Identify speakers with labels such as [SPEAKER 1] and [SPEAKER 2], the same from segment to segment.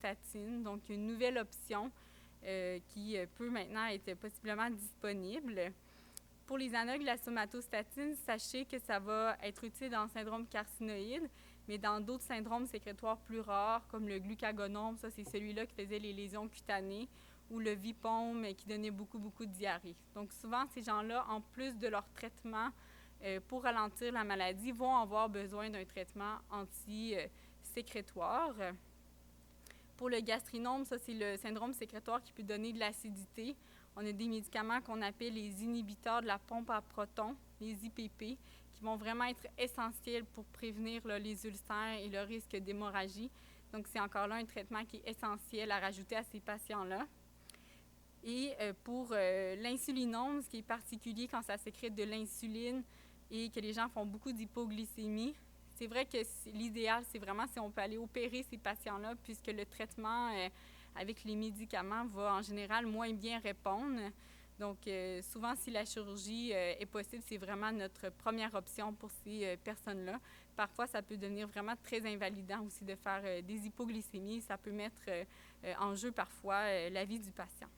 [SPEAKER 1] somatostatine, donc une nouvelle option qui peut maintenant être possiblement disponible. Pour les analogues de la somatostatine, sachez que ça va être utile dans le syndrome carcinoïde, mais dans d'autres syndromes sécrétoires plus rares, comme le glucagonome, ça c'est celui-là qui faisait les lésions cutanées, ou le vipome qui donnait beaucoup de diarrhée. Donc souvent, ces gens-là, en plus de leur traitement pour ralentir la maladie, vont avoir besoin d'un traitement anti-sécrétoire. Pour le gastrinome, ça c'est le syndrome sécrétoire qui peut donner de l'acidité. On a des médicaments qu'on appelle les inhibiteurs de la pompe à protons, les IPP, qui vont vraiment être essentiels pour prévenir là, les ulcères et le risque d'hémorragie. Donc, c'est encore là un traitement qui est essentiel à rajouter à ces patients-là. Et pour l'insulinome, ce qui est particulier quand ça sécrète de l'insuline et que les gens font beaucoup d'hypoglycémie, c'est vrai que l'idéal, c'est vraiment si on peut aller opérer ces patients-là, puisque le traitement avec les médicaments va en général moins bien répondre. Donc, souvent, si la chirurgie est possible, c'est vraiment notre première option pour ces personnes-là. Parfois, ça peut devenir vraiment très invalidant aussi de faire des hypoglycémies. Ça peut mettre en jeu parfois la vie du patient.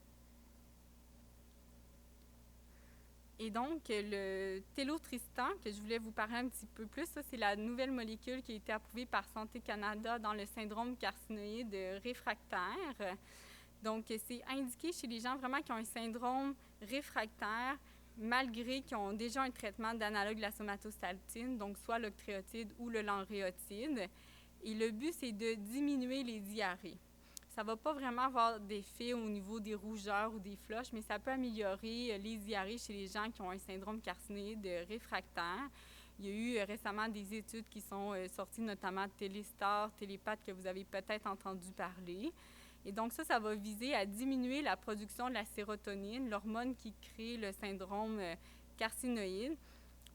[SPEAKER 1] Et donc, le Télotristan, que je voulais vous parler un petit peu plus, ça, c'est la nouvelle molécule qui a été approuvée par Santé Canada dans le syndrome carcinoïde réfractaire. Donc, c'est indiqué chez les gens vraiment qui ont un syndrome réfractaire, malgré qu'ils ont déjà un traitement d'analogue de la somatostatine, donc soit l'octréotide ou le lanréotide. Et le but, c'est de diminuer les diarrhées. Ça ne va pas vraiment avoir d'effet au niveau des rougeurs ou des floches, mais ça peut améliorer les diarrhées chez les gens qui ont un syndrome carcinoïde réfractaire. Il y a eu récemment des études qui sont sorties, notamment Téléstar, Télépath, que vous avez peut-être entendu parler. Et donc ça va viser à diminuer la production de la sérotonine, l'hormone qui crée le syndrome carcinoïde,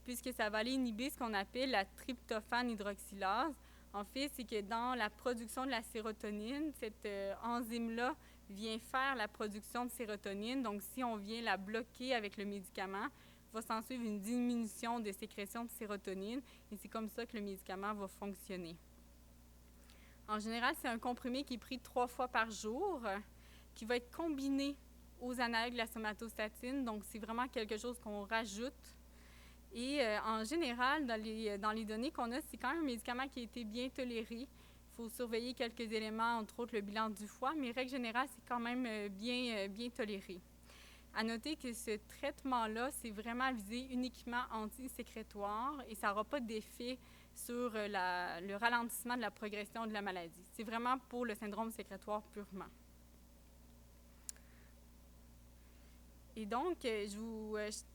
[SPEAKER 1] puisque ça va aller inhiber ce qu'on appelle la tryptophane hydroxylase. En fait, c'est que dans la production de la sérotonine, cette enzyme-là vient faire la production de sérotonine. Donc, si on vient la bloquer avec le médicament, va s'en suivre une diminution de sécrétion de sérotonine et c'est comme ça que le médicament va fonctionner. En général, c'est un comprimé qui est pris 3 fois par jour, qui va être combiné aux analogues de la somatostatine. Donc, c'est vraiment quelque chose qu'on rajoute. Et en général, dans les données qu'on a, c'est quand même un médicament qui a été bien toléré. Il faut surveiller quelques éléments, entre autres le bilan du foie, mais règle générale, c'est quand même bien toléré. À noter que ce traitement-là, c'est vraiment visé uniquement anti-sécrétoire et ça n'aura pas d'effet sur le ralentissement de la progression de la maladie. C'est vraiment pour le syndrome sécrétoire purement. Et donc, je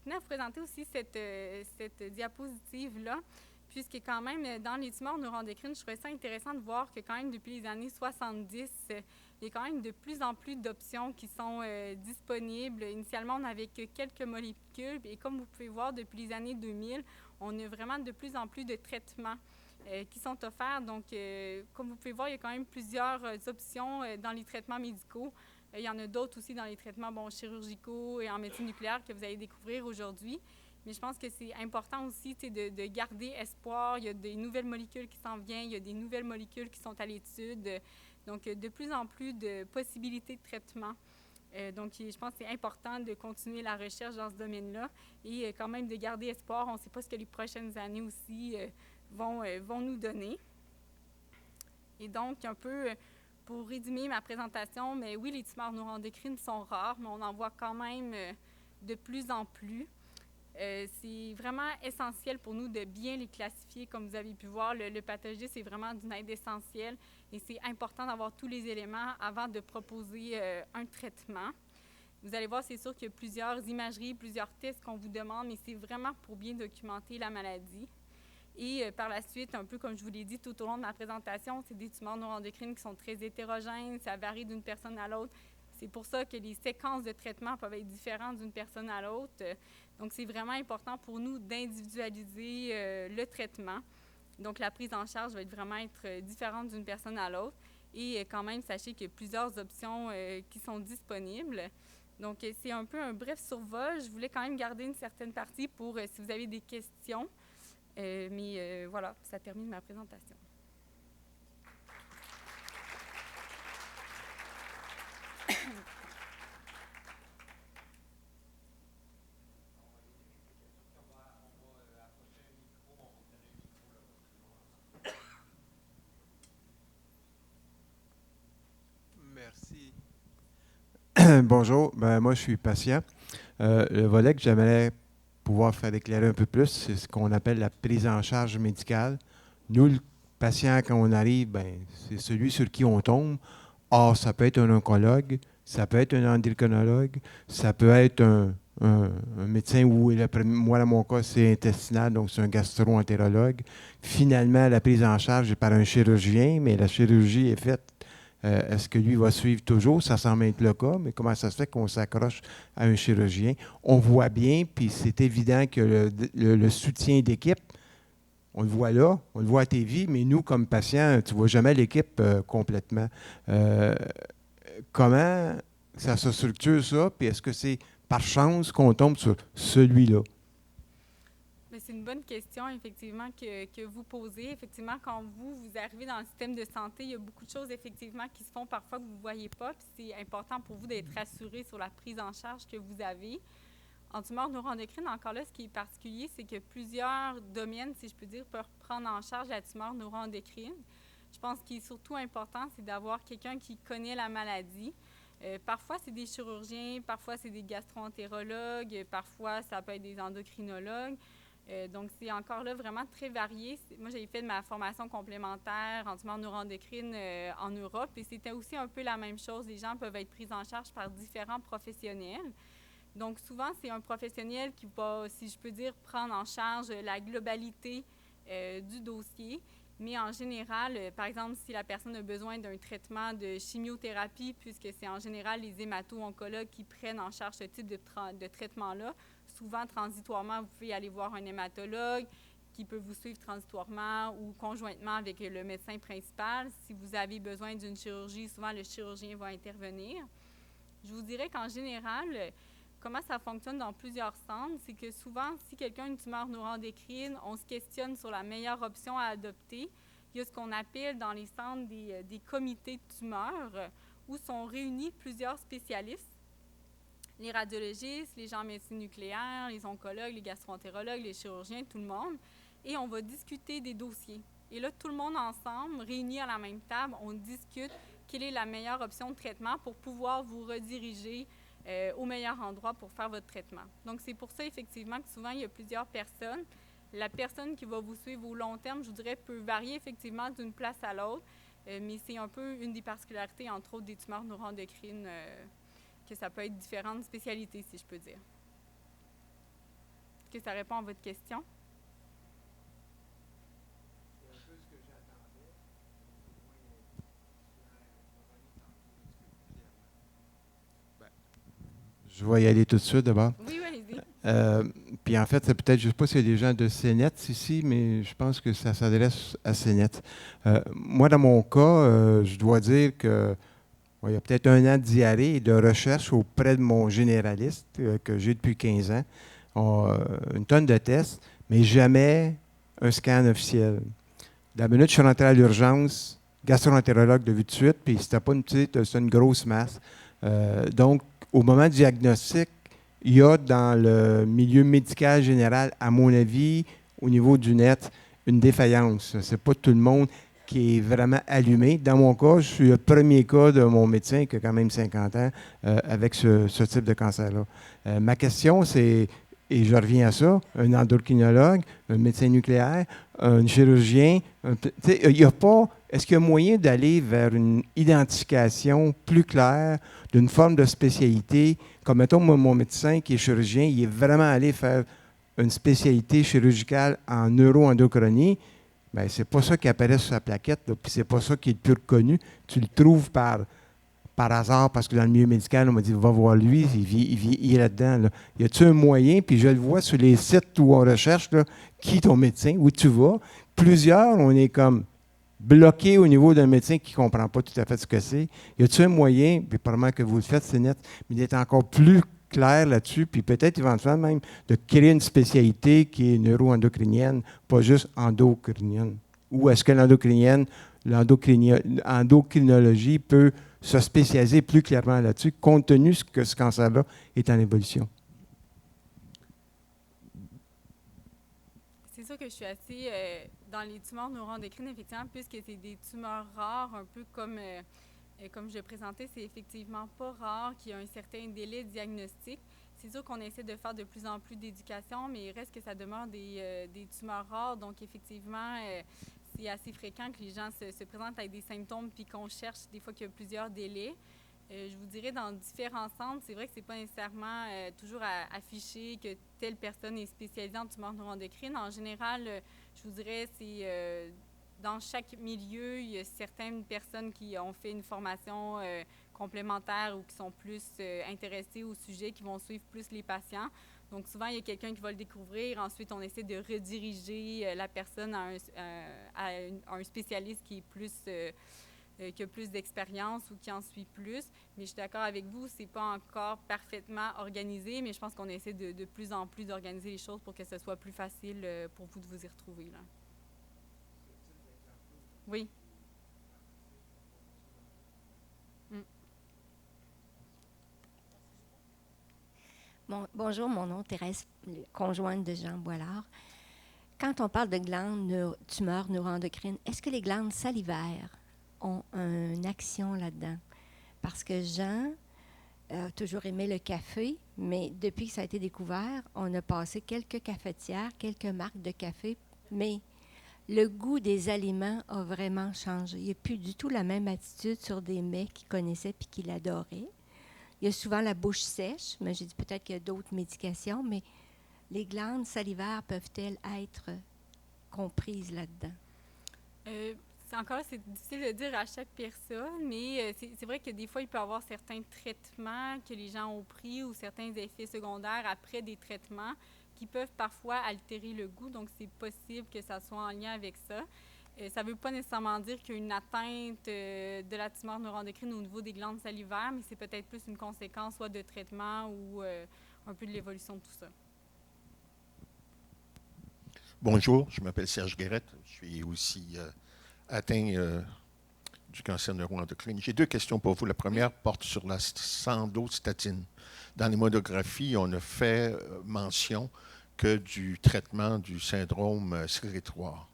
[SPEAKER 1] tenais à vous présenter aussi cette diapositive-là, puisque quand même, dans les tumeurs neuroendocrines, je trouvais ça intéressant de voir que quand même, depuis les années 70, il y a quand même de plus en plus d'options qui sont disponibles. Initialement, on n'avait que quelques molécules, et comme vous pouvez voir, depuis les années 2000, on a vraiment de plus en plus de traitements qui sont offerts. Donc, comme vous pouvez voir, il y a quand même plusieurs options dans les traitements médicaux. Il y en a d'autres aussi dans les traitements chirurgicaux et en médecine nucléaire que vous allez découvrir aujourd'hui. Mais je pense que c'est important aussi de garder espoir. Il y a des nouvelles molécules qui s'en viennent, il y a des nouvelles molécules qui sont à l'étude. Donc, de plus en plus de possibilités de traitement. Donc, je pense que c'est important de continuer la recherche dans ce domaine-là et quand même de garder espoir. On ne sait pas ce que les prochaines années aussi vont nous donner. Et donc, un peu pour résumer ma présentation, mais oui, les tumeurs neuroendocrines sont rares, mais on en voit quand même de plus en plus. C'est vraiment essentiel pour nous de bien les classifier. Comme vous avez pu voir, le pathologiste est vraiment d'une aide essentielle et c'est important d'avoir tous les éléments avant de proposer un traitement. Vous allez voir, c'est sûr qu'il y a plusieurs imageries, plusieurs tests qu'on vous demande, mais c'est vraiment pour bien documenter la maladie. Et par la suite, un peu comme je vous l'ai dit tout au long de ma présentation, c'est des tumeurs neuroendocrines qui sont très hétérogènes, ça varie d'une personne à l'autre. C'est pour ça que les séquences de traitement peuvent être différentes d'une personne à l'autre. Donc, c'est vraiment important pour nous d'individualiser le traitement. Donc, la prise en charge va vraiment être différente d'une personne à l'autre. Et quand même, sachez qu'il y a plusieurs options qui sont disponibles. Donc, c'est un peu un bref survol. Je voulais quand même garder une certaine partie pour si vous avez des questions. Mais voilà, ça termine ma présentation.
[SPEAKER 2] Merci. Bonjour, moi je suis patient. Le volet que j'aimerais pouvoir faire éclairer un peu plus, c'est ce qu'on appelle la prise en charge médicale. Nous, le patient, quand on arrive, c'est celui sur qui on tombe. Or, ça peut être un oncologue, ça peut être un endocrinologue, ça peut être un médecin où, moi, dans mon cas, c'est intestinal, donc c'est un gastro-entérologue. Finalement, la prise en charge est par un chirurgien, mais la chirurgie est faite. Est-ce que lui va suivre toujours? Ça semble être le cas, mais comment ça se fait qu'on s'accroche à un chirurgien? On voit bien, puis c'est évident que le soutien d'équipe, on le voit là, on le voit à TV, mais nous, comme patients, tu ne vois jamais l'équipe complètement. Euh, Comment ça se structure ça? Puis est-ce que c'est par chance qu'on tombe sur celui-là?
[SPEAKER 1] Mais c'est une bonne question, effectivement, que vous posez. Effectivement, quand vous arrivez dans le système de santé, il y a beaucoup de choses, effectivement, qui se font parfois que vous ne voyez pas. Puis c'est important pour vous d'être rassuré sur la prise en charge que vous avez. En tumeur neuroendocrine, encore là, ce qui est particulier, c'est que plusieurs domaines, si je peux dire, peuvent prendre en charge la tumeur neuroendocrine. Je pense qu'il est surtout important, c'est d'avoir quelqu'un qui connaît la maladie. Parfois, c'est des chirurgiens, parfois, c'est des gastro-entérologues, parfois, ça peut être des endocrinologues. Donc, c'est encore là vraiment très varié. Moi, j'ai fait de ma formation complémentaire en tumeur neuroendocrine en Europe et c'était aussi un peu la même chose. Les gens peuvent être pris en charge par différents professionnels. Donc, souvent, c'est un professionnel qui va, si je peux dire, prendre en charge la globalité du dossier. Mais en général, par exemple, si la personne a besoin d'un traitement de chimiothérapie, puisque c'est en général les hémato-oncologues qui prennent en charge ce type de traitement-là, souvent, transitoirement, vous pouvez aller voir un hématologue qui peut vous suivre transitoirement ou conjointement avec le médecin principal. Si vous avez besoin d'une chirurgie, souvent le chirurgien va intervenir. Je vous dirais qu'en général, comment ça fonctionne dans plusieurs centres, c'est que souvent, si quelqu'un a une tumeur neuroendocrine, on se questionne sur la meilleure option à adopter. Il y a ce qu'on appelle dans les centres des comités de tumeurs où sont réunis plusieurs spécialistes, les radiologistes, les gens en médecine nucléaire, les oncologues, les gastro-entérologues, les chirurgiens, tout le monde, et on va discuter des dossiers. Et là, tout le monde ensemble, réunis à la même table, on discute quelle est la meilleure option de traitement pour pouvoir vous rediriger au meilleur endroit pour faire votre traitement. Donc, c'est pour ça, effectivement, que souvent, il y a plusieurs personnes. La personne qui va vous suivre au long terme, je vous dirais, peut varier effectivement d'une place à l'autre, mais c'est un peu une des particularités, entre autres, des tumeurs neuroendocrines, que ça peut être différentes spécialités, si je peux dire. Est-ce que ça répond à votre question?
[SPEAKER 2] Je vais y aller tout de suite d'abord.
[SPEAKER 1] Oui, oui, allez-y.
[SPEAKER 2] Puis en fait, c'est peut-être, je ne sais pas s'il y a des gens de CNET ici, mais je pense que ça s'adresse à CNET. Moi, dans mon cas, je dois dire que il y a peut-être 1 an de diarrhée et de recherche auprès de mon généraliste que j'ai depuis 15 ans. Une tonne de tests, mais jamais un scan officiel. La minute, je suis rentré à l'urgence, gastro-entérologue de vue de suite, puis c'était pas une petite, c'était une grosse masse. Donc, au moment du diagnostic, il y a dans le milieu médical général, à mon avis, au niveau du net, une défaillance. C'est pas tout le monde qui est vraiment allumé. Dans mon cas, je suis le premier cas de mon médecin qui a quand même 50 ans avec ce type de cancer-là. Ma question, c'est, et je reviens à ça, un endocrinologue, un médecin nucléaire, un chirurgien, il y a pas, est-ce qu'il y a moyen d'aller vers une identification plus claire d'une forme de spécialité? Comme mettons, moi, mon médecin qui est chirurgien, il est vraiment allé faire une spécialité chirurgicale en neuroendocrinie. Bien, c'est pas ça qui apparaît sur sa plaquette, puis c'est pas ça qui est le plus reconnu. Tu le trouves par hasard, parce que dans le milieu médical, on m'a dit, va voir lui, il est là-dedans. Là. Y a-t-il un moyen, puis je le vois sur les sites où on recherche, là, qui est ton médecin, où tu vas. Plusieurs, on est comme bloqué au niveau d'un médecin qui ne comprend pas tout à fait ce que c'est. Y a-t-il un moyen, puis probablement que vous le faites, c'est net, mais d'être encore plus clair là-dessus, puis peut-être éventuellement même de créer une spécialité qui est neuroendocrinienne, pas juste endocrinienne. Ou est-ce que l'endocrinologie peut se spécialiser plus clairement là-dessus, compte tenu que ce cancer-là est en évolution?
[SPEAKER 1] C'est sûr que je suis assez dans les tumeurs neuroendocrines, effectivement, puisque c'est des tumeurs rares, un peu comme Comme je le présentais, c'est effectivement pas rare qu'il y ait un certain délai de diagnostic. C'est sûr qu'on essaie de faire de plus en plus d'éducation, mais il reste que ça demeure des tumeurs rares. Donc, effectivement, c'est assez fréquent que les gens se présentent avec des symptômes puis qu'on cherche des fois qu'il y a plusieurs délais. Je vous dirais, dans différents centres, c'est vrai que c'est pas nécessairement toujours affiché que telle personne est spécialisée en tumeurs neuroendocrines. En général, je vous dirais, c'est dans chaque milieu, il y a certaines personnes qui ont fait une formation complémentaire ou qui sont plus intéressées au sujet, qui vont suivre plus les patients. Donc, souvent, il y a quelqu'un qui va le découvrir. Ensuite, on essaie de rediriger la personne à un spécialiste qui est plus... qui a plus d'expérience ou qui en suit plus. Mais je suis d'accord avec vous, c'est pas encore parfaitement organisé, mais je pense qu'on essaie de plus en plus d'organiser les choses pour que ce soit plus facile pour vous de vous y retrouver, là. Oui. Mm.
[SPEAKER 3] Bonjour, mon nom est Thérèse, conjointe de Jean Boilard. Quand on parle de glandes tumeurs neuroendocrines, est-ce que les glandes salivaires ont une action là-dedans? Parce que Jean a toujours aimé le café, mais depuis que ça a été découvert, on a passé quelques cafetières, quelques marques de café, mais le goût des aliments a vraiment changé. Il n'y a plus du tout la même attitude sur des mets qu'il connaissait puis qu'il adorait. Il y a souvent la bouche sèche, mais j'ai dit peut-être qu'il y a d'autres médications, mais les glandes salivaires peuvent-elles être comprises là-dedans?
[SPEAKER 1] C'est difficile de dire à chaque personne, mais c'est vrai que des fois, il peut y avoir certains traitements que les gens ont pris ou certains effets secondaires après des traitements qui peuvent parfois altérer le goût. Donc, c'est possible que ça soit en lien avec ça. Ça ne veut pas nécessairement dire qu'il y a une atteinte de la tumeur neuroendocrine au niveau des glandes salivaires, mais c'est peut-être plus une conséquence soit de traitement ou un peu de l'évolution de tout ça.
[SPEAKER 4] Bonjour, je m'appelle Serge Guérette. Je suis aussi atteint du cancer neuroendocrine. J'ai deux questions pour vous. La première porte sur la sandostatine. Dans les monographies, on a fait mention que du traitement du syndrome sérétoire.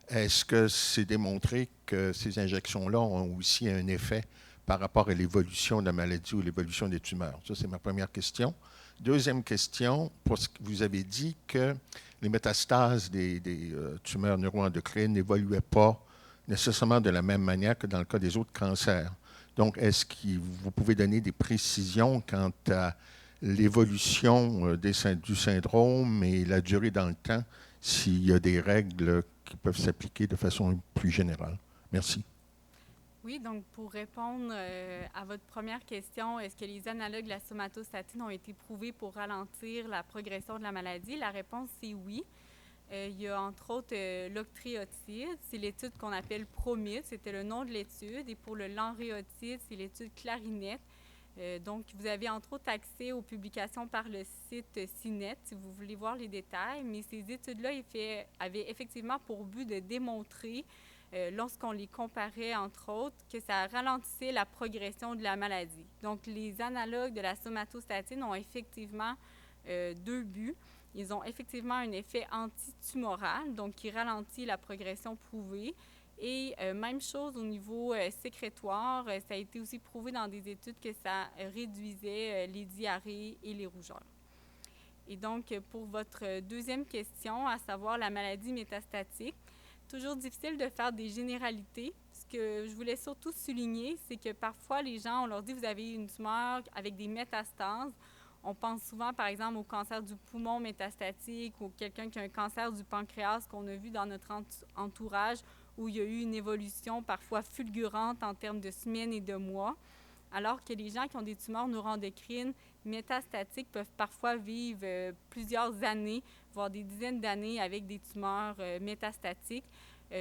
[SPEAKER 4] Est-ce que c'est démontré que ces injections-là ont aussi un effet par rapport à l'évolution de la maladie ou l'évolution des tumeurs? Ça, c'est ma première question. Deuxième question, parce que vous avez dit que les métastases des tumeurs neuroendocrines n'évoluaient pas nécessairement de la même manière que dans le cas des autres cancers. Donc, est-ce que vous pouvez donner des précisions quant à l'évolution du syndrome et la durée dans le temps, s'il y a des règles qui peuvent s'appliquer de façon plus générale? Merci.
[SPEAKER 1] Oui, donc pour répondre à votre première question, est-ce que les analogues de la somatostatine ont été prouvés pour ralentir la progression de la maladie? La réponse, c'est oui. Il y a entre autres l'octréotide, c'est l'étude qu'on appelle PROMIT, c'était le nom de l'étude. Et pour le lanréotide, c'est l'étude Clarinet. Donc, vous avez entre autres accès aux publications par le site CINET si vous voulez voir les détails. Mais ces études-là avaient effectivement pour but de démontrer, lorsqu'on les comparait entre autres, que ça ralentissait la progression de la maladie. Donc, les analogues de la somatostatine ont effectivement deux buts. Ils ont effectivement un effet antitumoral, donc qui ralentit la progression prouvée. Et même chose au niveau sécrétoire, ça a été aussi prouvé dans des études que ça réduisait les diarrhées et les rougeurs. Et donc, pour votre deuxième question, à savoir la maladie métastatique, toujours difficile de faire des généralités. Ce que je voulais surtout souligner, c'est que parfois les gens, on leur dit vous avez une tumeur avec des métastases. On pense souvent, par exemple, au cancer du poumon métastatique ou quelqu'un qui a un cancer du pancréas qu'on a vu dans notre entourage où il y a eu une évolution parfois fulgurante en termes de semaines et de mois, alors que les gens qui ont des tumeurs neuroendocrines métastatiques peuvent parfois vivre plusieurs années, voire des dizaines d'années avec des tumeurs métastatiques,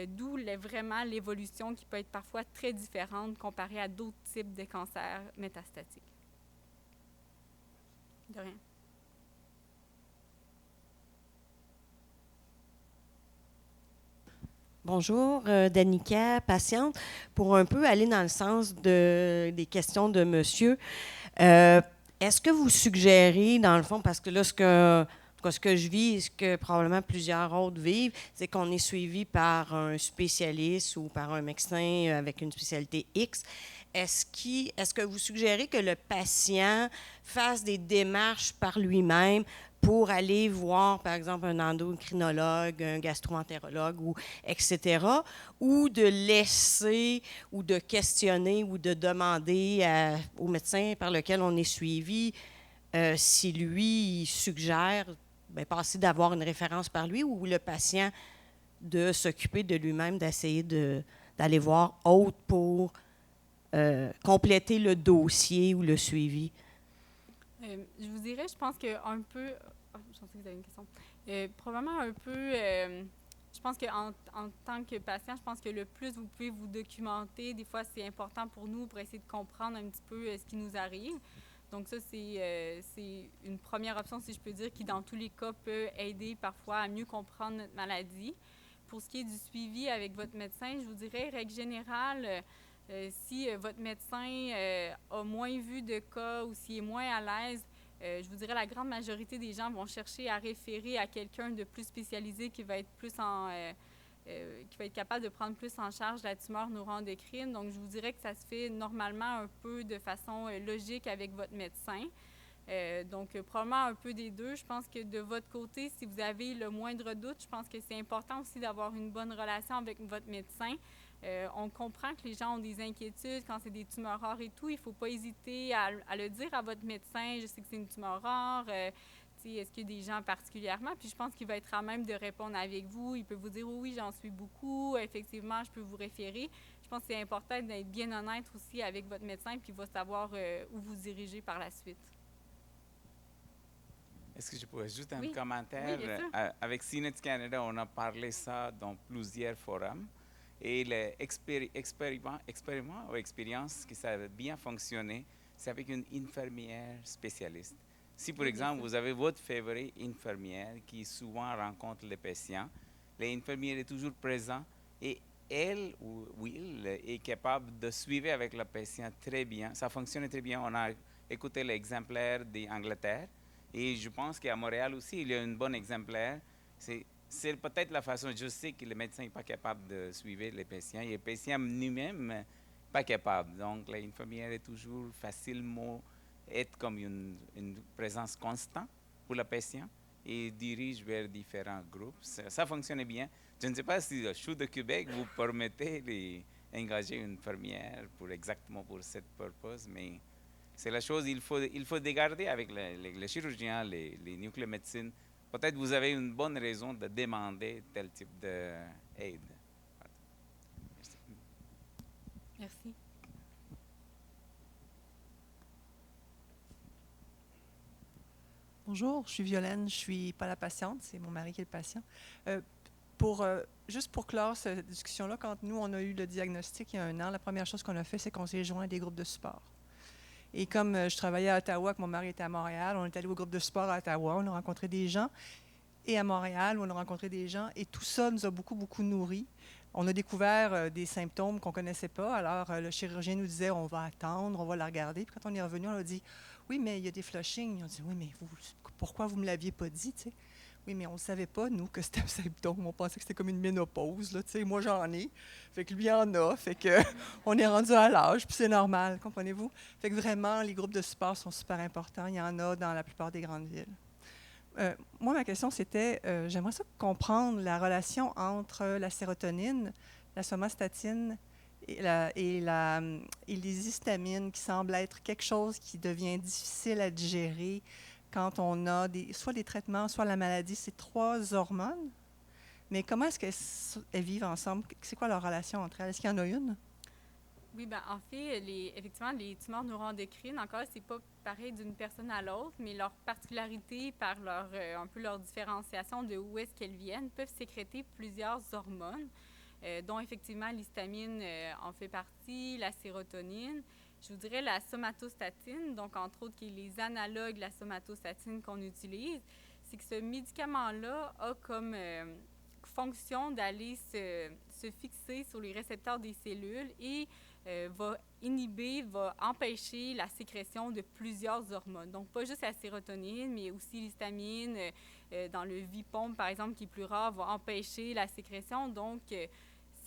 [SPEAKER 1] d'où vraiment l'évolution qui peut être parfois très différente comparée à d'autres types de cancers métastatiques. De rien.
[SPEAKER 5] Bonjour, Danica, patiente. Pour un peu aller dans le sens des questions de monsieur, est-ce que vous suggérez, dans le fond, parce que là, ce que je vis et ce que probablement plusieurs autres vivent, c'est qu'on est suivi par un spécialiste ou par un médecin avec une spécialité X. est-ce que vous suggérez que le patient fasse des démarches par lui-même pour aller voir, par exemple, un endocrinologue, un gastro-entérologue, ou etc., ou de laisser, ou de questionner, ou de demander au médecin par lequel on est suivi si lui il suggère passer d'avoir une référence par lui, ou le patient de s'occuper de lui-même, d'essayer d'aller voir autre pour compléter le dossier ou le suivi?
[SPEAKER 1] Je vous dirais, je pense que un peu... je pensais que vous avez une question. Probablement un peu... je pense qu'en tant que patient, je pense que le plus vous pouvez vous documenter, des fois, c'est important pour nous pour essayer de comprendre un petit peu ce qui nous arrive. Donc ça, c'est une première option, si je peux dire, qui, dans tous les cas, peut aider parfois à mieux comprendre notre maladie. Pour ce qui est du suivi avec votre médecin, je vous dirais, règle générale, si votre médecin a moins vu de cas ou s'il est moins à l'aise, je vous dirais la grande majorité des gens vont chercher à référer à quelqu'un de plus spécialisé qui va être plus qui va être capable de prendre plus en charge la tumeur neuroendocrine. Donc, je vous dirais que ça se fait normalement un peu de façon logique avec votre médecin. Donc, probablement un peu des deux. Je pense que de votre côté, si vous avez le moindre doute, je pense que c'est important aussi d'avoir une bonne relation avec votre médecin. On comprend que les gens ont des inquiétudes quand c'est des tumeurs rares et tout. Il ne faut pas hésiter à le dire à votre médecin. Je sais que c'est une tumeur rare. Est-ce qu'il y a des gens particulièrement? Puis je pense qu'il va être à même de répondre avec vous. Il peut vous dire oui, j'en suis beaucoup. Effectivement, je peux vous référer. Je pense que c'est important d'être bien honnête aussi avec votre médecin, puis il va savoir où vous diriger par la suite.
[SPEAKER 6] Est-ce que je pourrais ajouter un
[SPEAKER 1] Oui.
[SPEAKER 6] commentaire?
[SPEAKER 1] Oui, bien sûr.
[SPEAKER 6] Avec CNET Canada, on a parlé ça dans plusieurs forums. Et l'expériment ou expérience qui ça a bien fonctionné, c'est avec une infirmière spécialiste. Si, par exemple, vous avez votre favorite infirmière qui souvent rencontre les patients, l'infirmière est toujours présente et elle ou il est capable de suivre avec le patient très bien. Ça fonctionne très bien. On a écouté l'exemplaire d'Angleterre et je pense qu'à Montréal aussi, il y a un bon exemplaire. C'est peut-être la façon, je sais que le médecin n'est pas capable de suivre les patients et les patients lui-même pas capable. Donc, l'infirmière est toujours facilement être comme une présence constante pour le patient et dirige vers différents groupes. Ça fonctionne bien. Je ne sais pas si le CHU de Québec vous permettez d'engager une infirmière exactement pour cette purpose, mais c'est la chose, il faut dégarder avec les chirurgiens, les nucléomédecines. Peut-être vous avez une bonne raison de demander tel type d'aide. Merci.
[SPEAKER 1] Merci.
[SPEAKER 7] Bonjour, je suis Violaine, je ne suis pas la patiente, c'est mon mari qui est le patient. Juste pour clore cette discussion-là, quand nous, on a eu le diagnostic il y a 1 an, la première chose qu'on a fait, c'est qu'on s'est joint à des groupes de support. Et comme je travaillais à Ottawa, que mon mari était à Montréal, on est allé au groupe de support à Ottawa, on a rencontré des gens. Et à Montréal, où on a rencontré des gens. Et tout ça nous a beaucoup, beaucoup nourris. On a découvert des symptômes qu'on ne connaissait pas. Alors, le chirurgien nous disait, on va attendre, on va la regarder. Puis quand on est revenu, on a dit, oui, mais il y a des flushings. Ils ont dit, oui, mais pourquoi vous ne me l'aviez pas dit, tu sais? Oui, mais on ne savait pas, nous, que c'était un symptôme. On pensait que c'était comme une ménopause, là, tu sais. Moi, j'en ai. Fait que lui en a. Fait que on est rendu à l'âge, puis c'est normal, comprenez-vous? Fait que vraiment, les groupes de support sont super importants. Il y en a dans la plupart des grandes villes. Moi, ma question, c'était, j'aimerais ça comprendre la relation entre la sérotonine, la somatostatine et les histamines, qui semblent être quelque chose qui devient difficile à digérer quand on a soit des traitements, soit la maladie. C'est 3 hormones. Mais comment est-ce qu'elles vivent ensemble? C'est quoi leur relation entre elles? Est-ce qu'il y en a une?
[SPEAKER 1] Oui, bien, en fait, effectivement, les tumeurs neuroendocrines, encore, c'est pas pareil d'une personne à l'autre, mais leur particularité par un peu leur différenciation de où est-ce qu'elles viennent, peuvent sécréter plusieurs hormones, dont effectivement l'histamine en fait partie, la sérotonine. Je vous dirais la somatostatine, donc entre autres qui est les analogues de la somatostatine qu'on utilise, c'est que ce médicament-là a comme fonction d'aller se fixer sur les récepteurs des cellules et va empêcher la sécrétion de plusieurs hormones. Donc, pas juste la sérotonine, mais aussi l'histamine. Dans le Vipom, par exemple, qui est plus rare, va empêcher la sécrétion. Donc,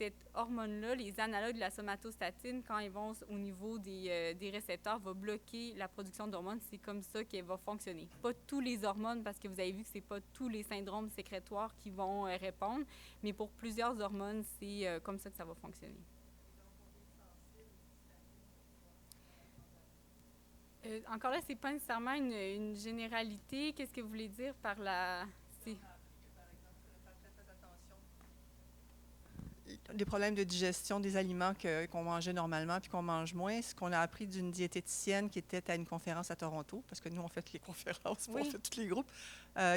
[SPEAKER 1] cette hormone-là, les analogues de la somatostatine, quand ils vont au niveau des récepteurs, va bloquer la production d'hormones. C'est comme ça qu'elle va fonctionner. Pas tous les hormones, parce que vous avez vu que c'est pas tous les syndromes sécrétoires qui vont répondre, mais pour plusieurs hormones, c'est comme ça que ça va fonctionner. Encore là, c'est pas nécessairement une généralité. Qu'est-ce que vous voulez dire par la...
[SPEAKER 7] Des problèmes de digestion des aliments qu'on mangeait normalement puis qu'on mange moins. Ce qu'on a appris d'une diététicienne qui était à une conférence à Toronto, parce que nous, on fait les conférences, on fait tous les groupes,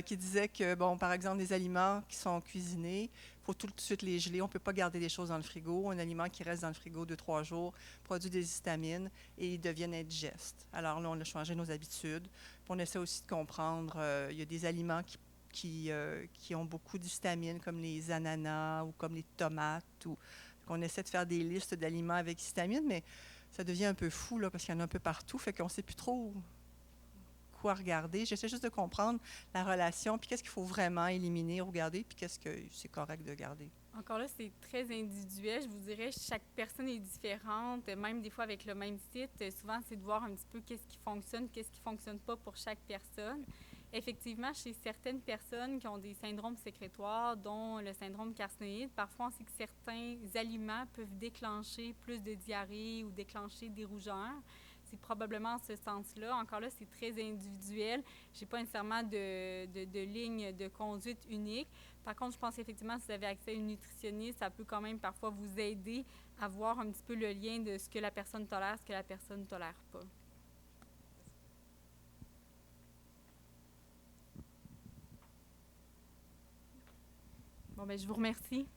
[SPEAKER 7] qui disait que, bon, par exemple, des aliments qui sont cuisinés, il faut tout de suite les geler. On ne peut pas garder des choses dans le frigo. Un aliment qui reste dans le frigo 2-3 jours produit des histamines et ils deviennent indigestes. Alors là, on a changé nos habitudes. Puis on essaie aussi de comprendre, il y a des aliments qui ont beaucoup d'histamine, comme les ananas ou comme les tomates. On essaie de faire des listes d'aliments avec histamine, mais ça devient un peu fou là, parce qu'il y en a un peu partout, fait qu'on ne sait plus trop quoi regarder. J'essaie juste de comprendre la relation, puis qu'est-ce qu'il faut vraiment éliminer ou garder, puis qu'est-ce que c'est correct de garder.
[SPEAKER 1] Encore là, c'est très individuel. Je vous dirais, chaque personne est différente, même des fois avec le même site. Souvent, c'est de voir un petit peu qu'est-ce qui fonctionne pas pour chaque personne. Effectivement, chez certaines personnes qui ont des syndromes sécrétoires, dont le syndrome carcinoïde, parfois on sait que certains aliments peuvent déclencher plus de diarrhée ou déclencher des rougeurs. C'est probablement en ce sens-là. Encore là, c'est très individuel. Je n'ai pas nécessairement de ligne de conduite unique. Par contre, je pense effectivement, si vous avez accès à une nutritionniste, ça peut quand même parfois vous aider à voir un petit peu le lien de ce que la personne tolère, ce que la personne ne tolère pas. Bon, bien, je vous remercie.